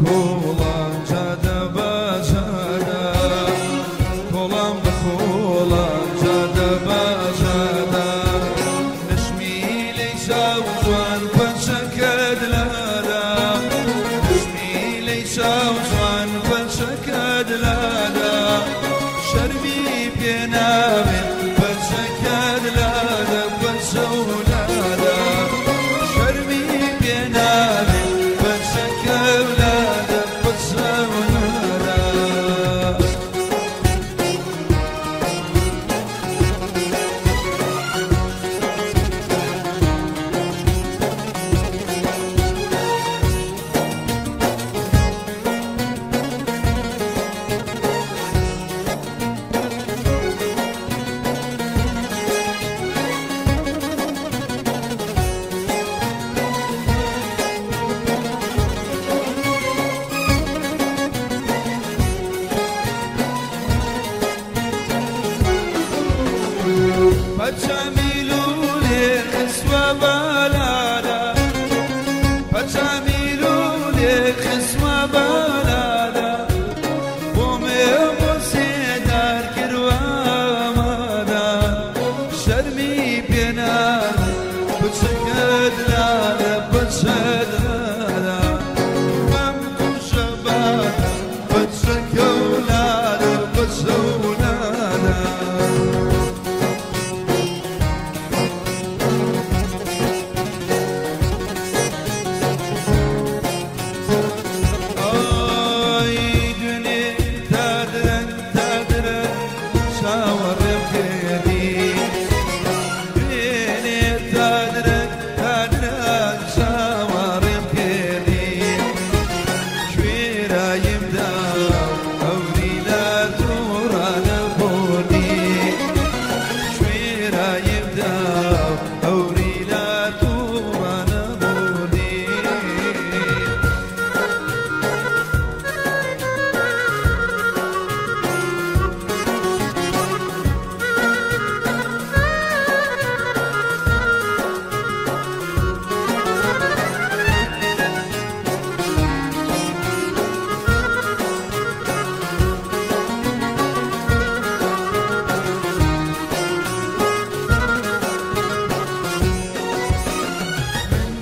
كولان جاده بجاده كولان بخولان جاده بجاده نشمي ليشا وجوان فشكد لادا نشمي ليشا وجوان فشكد لادا شربي بينامن فشكد لادا فشولادا شربي بينامن فشكد لادا فشولادا فجميلوا لي خسوة بلالا فجميلوا لي خسوة بلالا قومي بسيدار كروامانا شرمي بينا بتشكد لالا بتشكد لالا ممكن شباب بتشكد لالا بتشكد لالا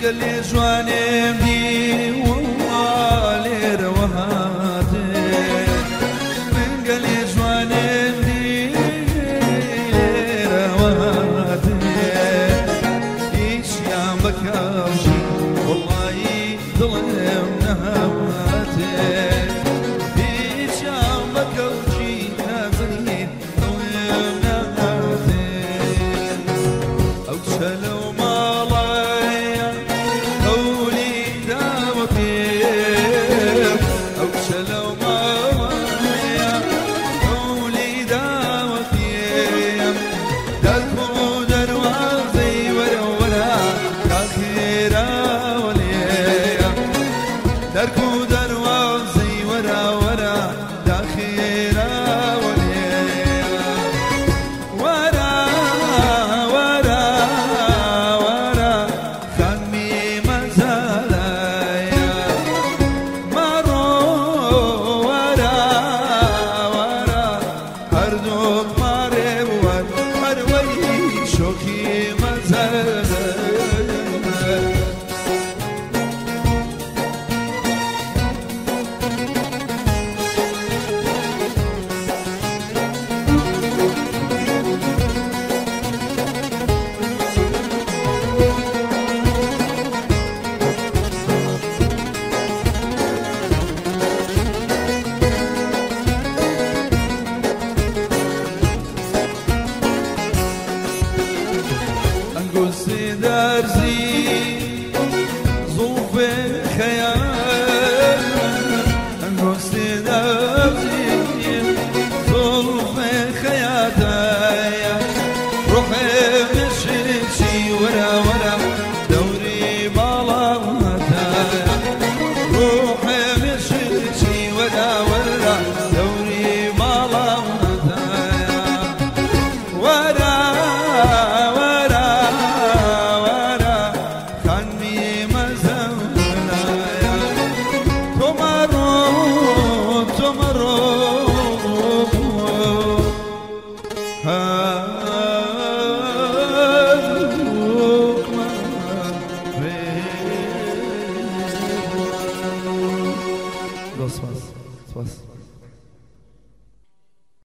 قال لي جواني بدي والله روهاتي من قال لي جواني بدي روهاتي ايش يا مكاوشي والله ظلم نهاتي